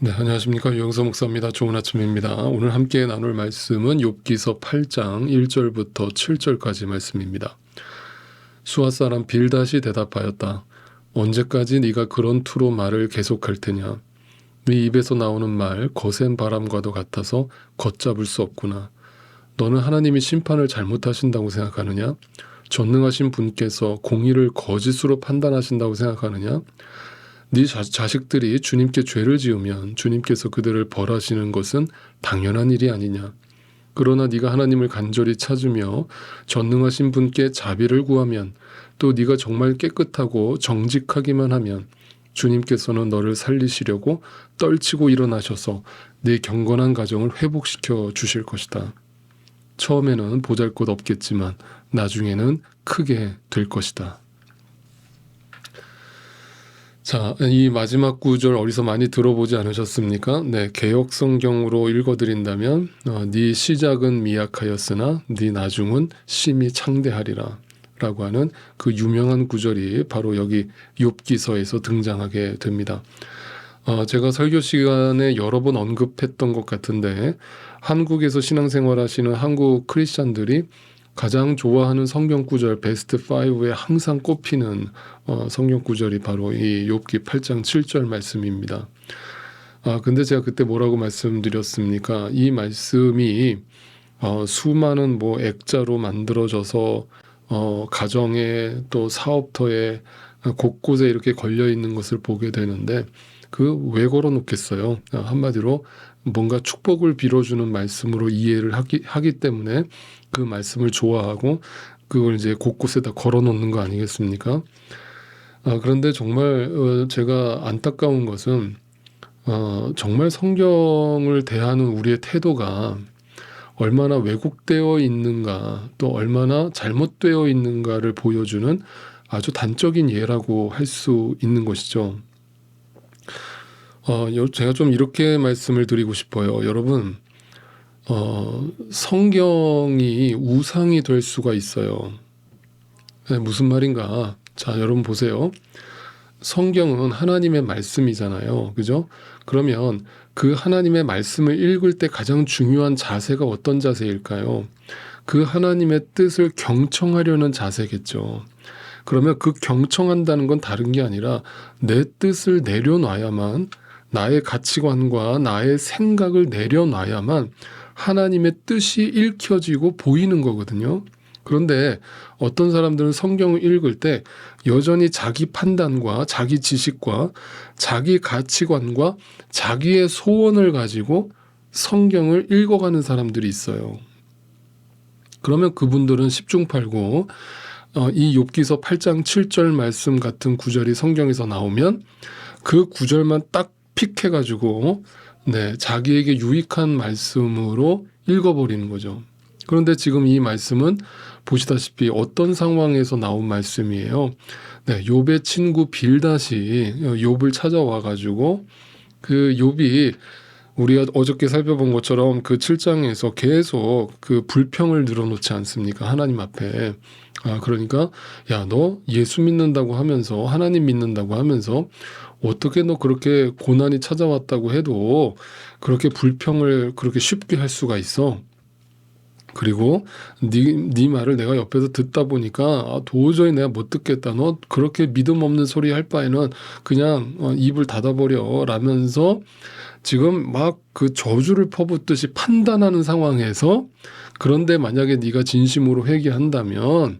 네, 안녕하십니까. 유영서 목사입니다. 좋은 아침입니다. 오늘 함께 나눌 말씀은 욥기서 8장 1절부터 7절까지 말씀입니다. 수아 사람 빌닷이 대답하였다. 언제까지 네가 그런 투로 말을 계속할 테냐. 네 입에서 나오는 말 거센 바람과도 같아서 걷잡을 수 없구나. 너는 하나님이 심판을 잘못하신다고 생각하느냐? 전능하신 분께서 공의를 거짓으로 판단하신다고 생각하느냐? 네 자식들이 주님께 죄를 지으면 주님께서 그들을 벌하시는 것은 당연한 일이 아니냐. 그러나 네가 하나님을 간절히 찾으며 전능하신 분께 자비를 구하면 또 네가 정말 깨끗하고 정직하기만 하면 주님께서는 너를 살리시려고 떨치고 일어나셔서 네 경건한 가정을 회복시켜 주실 것이다. 처음에는 보잘것없겠지만 나중에는 크게 될 것이다. 자, 이 마지막 구절 어디서 많이 들어보지 않으셨습니까? 네, 개역 성경으로 읽어드린다면 네 시작은 미약하였으나 네 나중은 심히 창대하리라 라고 하는 그 유명한 구절이 바로 여기 욥기서에서 등장하게 됩니다. 제가 설교 시간에 여러 번 언급했던 것 같은데 한국에서 신앙생활 하시는 한국 크리스찬들이 가장 좋아하는 성경 구절 베스트 5에 항상 꼽히는 성경 구절이 바로 이 욥기 8장 7절 말씀입니다. 근데 제가 그때 뭐라고 말씀드렸습니까? 이 말씀이 수많은 액자로 만들어져서 가정에 또 사업터에 곳곳에 이렇게 걸려 있는 것을 보게 되는데 왜 걸어 놓겠어요? 한마디로 뭔가 축복을 빌어주는 말씀으로 이해를 하기 때문에 그 말씀을 좋아하고 그걸 이제 곳곳에다 걸어 놓는 거 아니겠습니까? 그런데 정말 제가 안타까운 것은 정말 성경을 대하는 우리의 태도가 얼마나 왜곡되어 있는가 또 얼마나 잘못되어 있는가를 보여주는 아주 단적인 예라고 할 수 있는 것이죠. 제가 좀 이렇게 말씀을 드리고 싶어요. 여러분, 성경이 우상이 될 수가 있어요. 네, 무슨 말인가? 자, 여러분 보세요. 성경은 하나님의 말씀이잖아요. 그죠? 그러면 그 하나님의 말씀을 읽을 때 가장 중요한 자세가 어떤 자세일까요? 그 하나님의 뜻을 경청하려는 자세겠죠. 그러면 그 경청한다는 건 다른 게 아니라 내 뜻을 내려놔야만, 나의 가치관과 나의 생각을 내려놔야만 하나님의 뜻이 읽혀지고 보이는 거거든요. 그런데 어떤 사람들은 성경을 읽을 때 여전히 자기 판단과 자기 지식과 자기 가치관과 자기의 소원을 가지고 성경을 읽어가는 사람들이 있어요. 그러면 그분들은 십중팔구 이 욥기서 8장 7절 말씀 같은 구절이 성경에서 나오면 그 구절만 딱 픽해가지고 자기에게 유익한 말씀으로 읽어버리는 거죠. 그런데 지금 이 말씀은 보시다시피 어떤 상황에서 나온 말씀이에요. 욥의 친구 빌닷이 욥을 찾아와가지고 그 욥이 우리가 어저께 살펴본 것처럼 그 7장에서 계속 그 불평을 늘어놓지 않습니까? 하나님 앞에. 그러니까 야, 너 예수 믿는다고 하면서 하나님 믿는다고 하면서 어떻게 너 그렇게 고난이 찾아왔다고 해도 그렇게 불평을 그렇게 쉽게 할 수가 있어? 그리고 네 말을 내가 옆에서 듣다 보니까 도저히 내가 못 듣겠다. 너 그렇게 믿음 없는 소리 할 바에는 그냥 입을 닫아버려 라면서 지금 막 그 저주를 퍼붓듯이 판단하는 상황에서, 그런데 만약에 네가 진심으로 회개한다면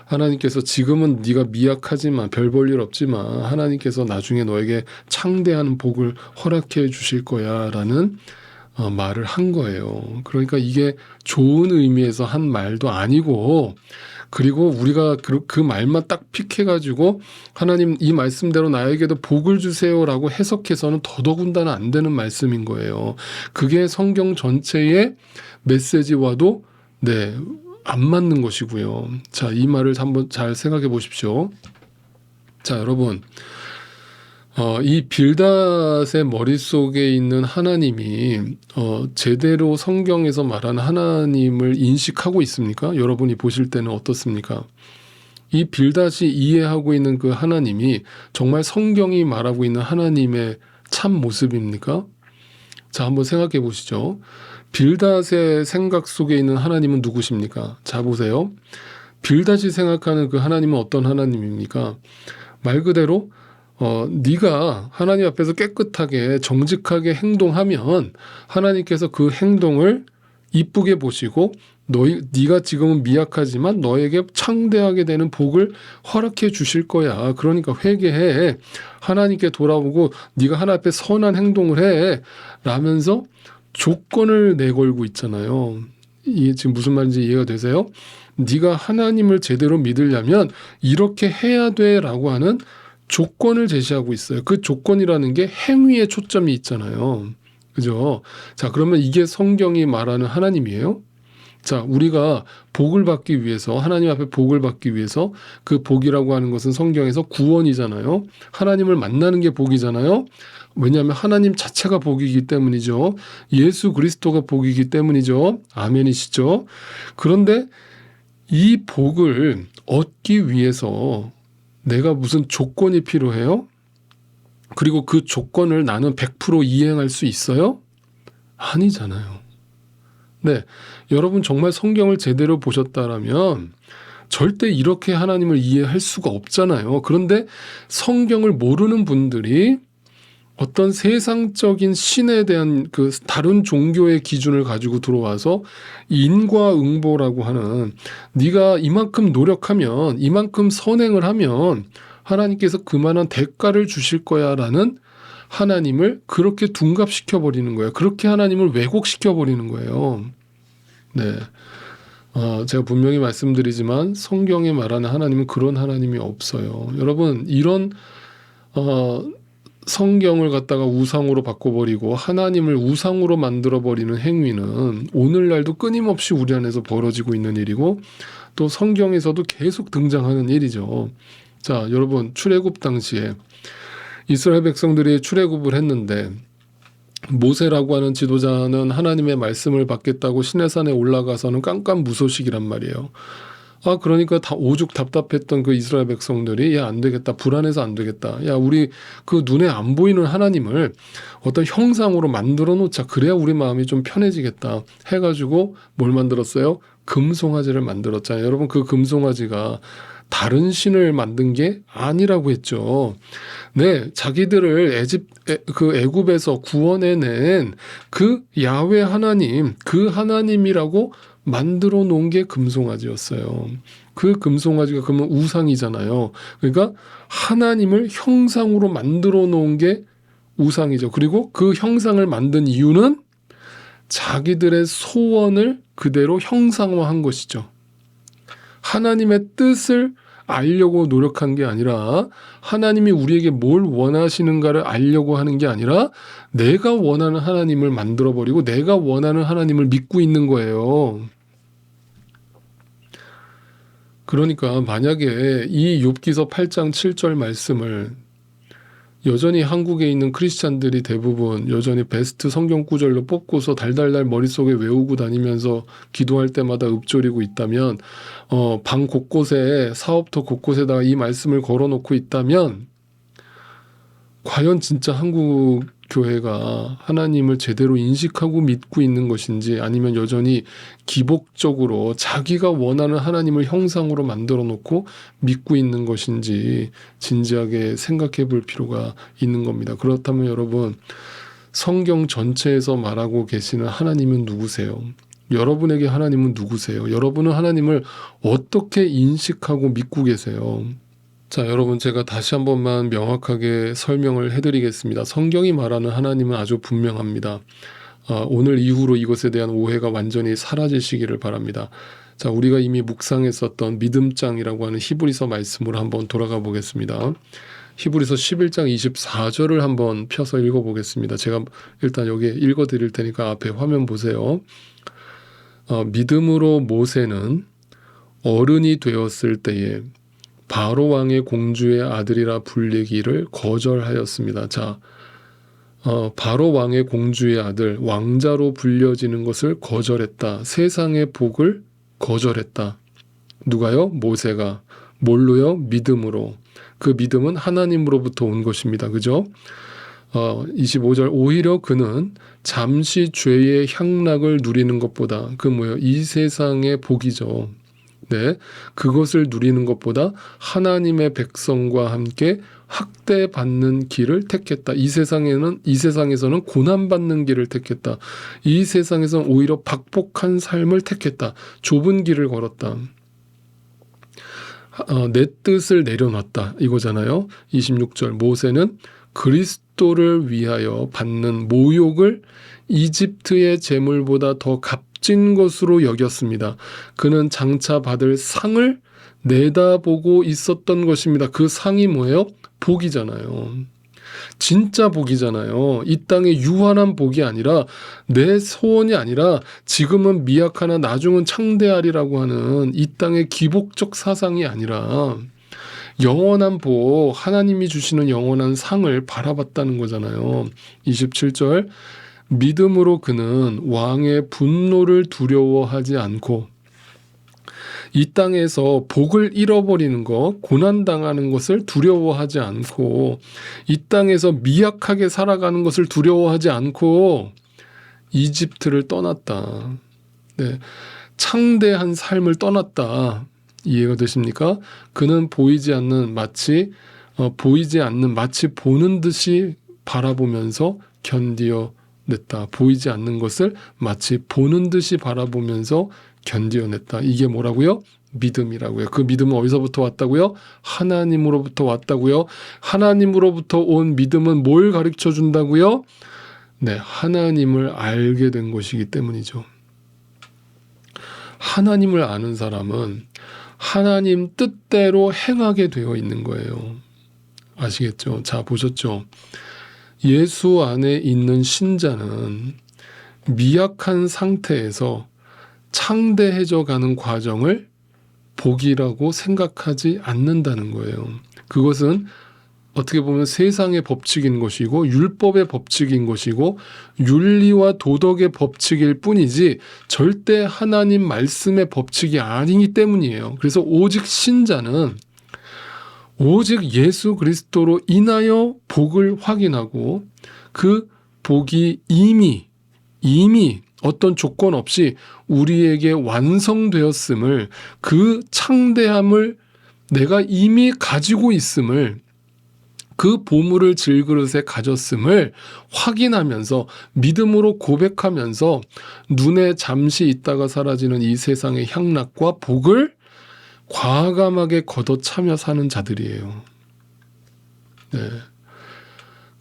하나님께서 지금은 네가 미약하지만 별 볼 일 없지만 하나님께서 나중에 너에게 창대한 복을 허락해 주실 거야 라는 말을 한 거예요. 그러니까 이게 좋은 의미에서 한 말도 아니고, 그리고 우리가 그 말만 딱 픽해가지고 하나님 이 말씀대로 나에게도 복을 주세요라고 해석해서는 더더군다나 안 되는 말씀인 거예요. 그게 성경 전체의 메시지와도 안 맞는 것이고요. 자, 이 말을 한번 잘 생각해 보십시오. 자, 여러분, 이 빌닷의 머릿속에 있는 하나님이 제대로 성경에서 말하는 하나님을 인식하고 있습니까? 여러분이 보실 때는 어떻습니까? 이 빌닷이 이해하고 있는 그 하나님이 정말 성경이 말하고 있는 하나님의 참 모습입니까? 자, 한번 생각해 보시죠. 빌닷의 생각 속에 있는 하나님은 누구십니까? 자, 보세요. 빌닷이 생각하는 그 하나님은 어떤 하나님입니까? 말 그대로 네가 하나님 앞에서 깨끗하게 정직하게 행동하면 하나님께서 그 행동을 이쁘게 보시고 네가 지금은 미약하지만 너에게 창대하게 되는 복을 허락해 주실 거야. 그러니까 회개해. 하나님께 돌아오고 네가 하나님 앞에 선한 행동을 해. 라면서 조건을 내걸고 있잖아요. 이게 지금 무슨 말인지 이해가 되세요? 네가 하나님을 제대로 믿으려면 이렇게 해야 돼라고 하는 조건을 제시하고 있어요. 그 조건이라는 게 행위에 초점이 있잖아요. 그죠? 자, 그러면 이게 성경이 말하는 하나님이에요? 자, 우리가 복을 받기 위해서, 하나님 앞에 복을 받기 위해서 그 복이라고 하는 것은 성경에서 구원이잖아요. 하나님을 만나는 게 복이잖아요. 왜냐하면 하나님 자체가 복이기 때문이죠. 예수 그리스도가 복이기 때문이죠. 아멘이시죠? 그런데 이 복을 얻기 위해서 내가 무슨 조건이 필요해요? 그리고 그 조건을 나는 100% 이행할 수 있어요? 아니잖아요. 네, 여러분 정말 성경을 제대로 보셨다라면 절대 이렇게 하나님을 이해할 수가 없잖아요. 그런데 성경을 모르는 분들이 어떤 세상적인 신에 대한 그 다른 종교의 기준을 가지고 들어와서 인과응보라고 하는 네가 이만큼 노력하면 이만큼 선행을 하면 하나님께서 그만한 대가를 주실 거야라는 하나님을 그렇게 둔갑시켜 버리는 거예요. 그렇게 하나님을 왜곡시켜 버리는 거예요. 네, 제가 분명히 말씀드리지만 성경에 말하는 하나님은 그런 하나님이 없어요. 여러분 이런 성경을 갖다가 우상으로 바꿔버리고 하나님을 우상으로 만들어버리는 행위는 오늘날도 끊임없이 우리 안에서 벌어지고 있는 일이고 또 성경에서도 계속 등장하는 일이죠. 자, 여러분 출애굽 당시에 이스라엘 백성들이 출애굽을 했는데 모세라고 하는 지도자는 하나님의 말씀을 받겠다고 시내산에 올라가서는 깜깜무소식이란 말이에요. 그러니까 다 오죽 답답했던 그 이스라엘 백성들이 야, 안 되겠다. 불안해서 안 되겠다. 야, 우리 그 눈에 안 보이는 하나님을 어떤 형상으로 만들어 놓자. 그래야 우리 마음이 좀 편해지겠다. 해가지고 뭘 만들었어요? 금송아지를 만들었잖아요. 여러분 그 금송아지가 다른 신을 만든 게 아니라고 했죠. 네, 자기들을 애굽에서 구원해낸 그 야훼 하나님, 그 하나님이라고 만들어 놓은 게 금송아지였어요. 그 금송아지가 그러면 우상이잖아요. 그러니까 하나님을 형상으로 만들어 놓은 게 우상이죠. 그리고 그 형상을 만든 이유는 자기들의 소원을 그대로 형상화한 것이죠. 하나님의 뜻을 알려고 노력한 게 아니라 하나님이 우리에게 뭘 원하시는가를 알려고 하는 게 아니라 내가 원하는 하나님을 만들어버리고 내가 원하는 하나님을 믿고 있는 거예요. 그러니까 만약에 이 욥기서 8장 7절 말씀을 여전히 한국에 있는 크리스찬들이 대부분 여전히 베스트 성경 구절로 뽑고서 달달달 머릿속에 외우고 다니면서 기도할 때마다 읊조리고 있다면 방 곳곳에 사업터 곳곳에다가 이 말씀을 걸어놓고 있다면 과연 진짜 한국 교회가 하나님을 제대로 인식하고 믿고 있는 것인지 아니면 여전히 기복적으로 자기가 원하는 하나님을 형상으로 만들어 놓고 믿고 있는 것인지 진지하게 생각해 볼 필요가 있는 겁니다. 그렇다면 여러분 성경 전체에서 말하고 계시는 하나님은 누구세요? 여러분에게 하나님은 누구세요? 여러분은 하나님을 어떻게 인식하고 믿고 계세요? 자, 여러분 제가 다시 한 번만 명확하게 설명을 해드리겠습니다. 성경이 말하는 하나님은 아주 분명합니다. 오늘 이후로 이것에 대한 오해가 완전히 사라지시기를 바랍니다. 자, 우리가 이미 묵상했었던 믿음장이라고 하는 히브리서 말씀으로 한번 돌아가 보겠습니다. 히브리서 11장 24절을 한번 펴서 읽어보겠습니다. 제가 일단 여기 읽어드릴 테니까 앞에 화면 보세요. 믿음으로 모세는 어른이 되었을 때에 바로 왕의 공주의 아들이라 불리기를 거절하였습니다. 자, 바로 왕의 공주의 아들, 왕자로 불려지는 것을 거절했다. 세상의 복을 거절했다. 누가요? 모세가. 뭘로요? 믿음으로. 그 믿음은 하나님으로부터 온 것입니다. 그죠? 25절 오히려 그는 잠시 죄의 향락을 누리는 것보다 그 뭐예요? 이 세상의 복이죠. 네, 그것을 누리는 것보다 하나님의 백성과 함께 학대받는 길을 택했다. 이 세상에서는 고난받는 길을 택했다. 이 세상에서는 오히려 박복한 삶을 택했다. 좁은 길을 걸었다. 내 뜻을 내려놨다. 이거잖아요. 26절 모세는 그리스도를 위하여 받는 모욕을 이집트의 재물보다 더 값진 것으로 여겼습니다. 그는 장차 받을 상을 내다보고 있었던 것입니다. 그 상이 뭐예요? 복이잖아요. 진짜 복이잖아요. 이 땅의 유한한 복이 아니라 내 소원이 아니라 지금은 미약하나 나중은 창대하리라고 하는 이 땅의 기복적 사상이 아니라 영원한 복, 하나님이 주시는 영원한 상을 바라봤다는 거잖아요. 27절 믿음으로 그는 왕의 분노를 두려워하지 않고 이 땅에서 복을 잃어버리는 것, 고난당하는 것을 두려워하지 않고 이 땅에서 미약하게 살아가는 것을 두려워하지 않고 이집트를 떠났다. 네, 창대한 삶을 떠났다. 이해가 되십니까? 그는 보이지 않는 마치 보는 듯이 바라보면서 견디어냈다. 보이지 않는 것을 마치 보는 듯이 바라보면서 견디어냈다. 이게 뭐라고요? 믿음이라고요. 그 믿음은 어디서부터 왔다고요? 하나님으로부터 왔다고요. 하나님으로부터 온 믿음은 뭘 가르쳐 준다고요? 네, 하나님을 알게 된 것이기 때문이죠. 하나님을 아는 사람은 하나님 뜻대로 행하게 되어 있는 거예요. 아시겠죠? 자, 보셨죠? 예수 안에 있는 신자는 미약한 상태에서 창대해져 가는 과정을 복이라고 생각하지 않는다는 거예요. 그것은 어떻게 보면 세상의 법칙인 것이고 율법의 법칙인 것이고 윤리와 도덕의 법칙일 뿐이지 절대 하나님 말씀의 법칙이 아니기 때문이에요. 그래서 오직 신자는 오직 예수 그리스도로 인하여 복을 확인하고 그 복이 이미 어떤 조건 없이 우리에게 완성되었음을, 그 창대함을 내가 이미 가지고 있음을, 그 보물을 질그릇에 가졌음을 확인하면서 믿음으로 고백하면서 눈에 잠시 있다가 사라지는 이 세상의 향락과 복을 과감하게 걷어차며 사는 자들이에요. 네.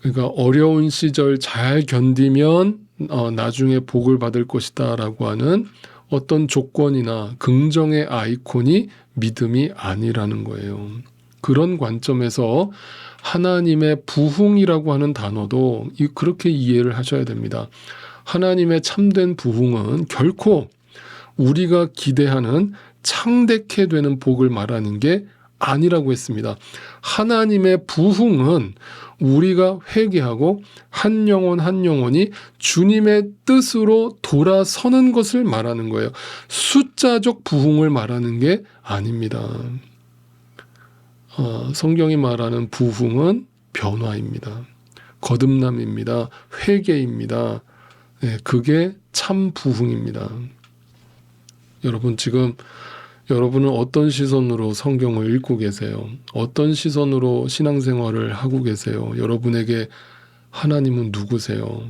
그러니까 어려운 시절 잘 견디면 나중에 복을 받을 것이다 라고 하는 어떤 조건이나 긍정의 아이콘이 믿음이 아니라는 거예요. 그런 관점에서 하나님의 부흥이라고 하는 단어도 그렇게 이해를 하셔야 됩니다. 하나님의 참된 부흥은 결코 우리가 기대하는 창대케 되는 복을 말하는 게 아니라고 했습니다. 하나님의 부흥은 우리가 회개하고 한 영혼이 주님의 뜻으로 돌아서는 것을 말하는 거예요. 숫자적 부흥을 말하는 게 아닙니다. 성경이 말하는 부흥은 변화입니다. 거듭남입니다. 회개입니다. 네, 그게 참 부흥입니다. 여러분 지금 여러분은 어떤 시선으로 성경을 읽고 계세요? 어떤 시선으로 신앙생활을 하고 계세요? 여러분에게 하나님은 누구세요?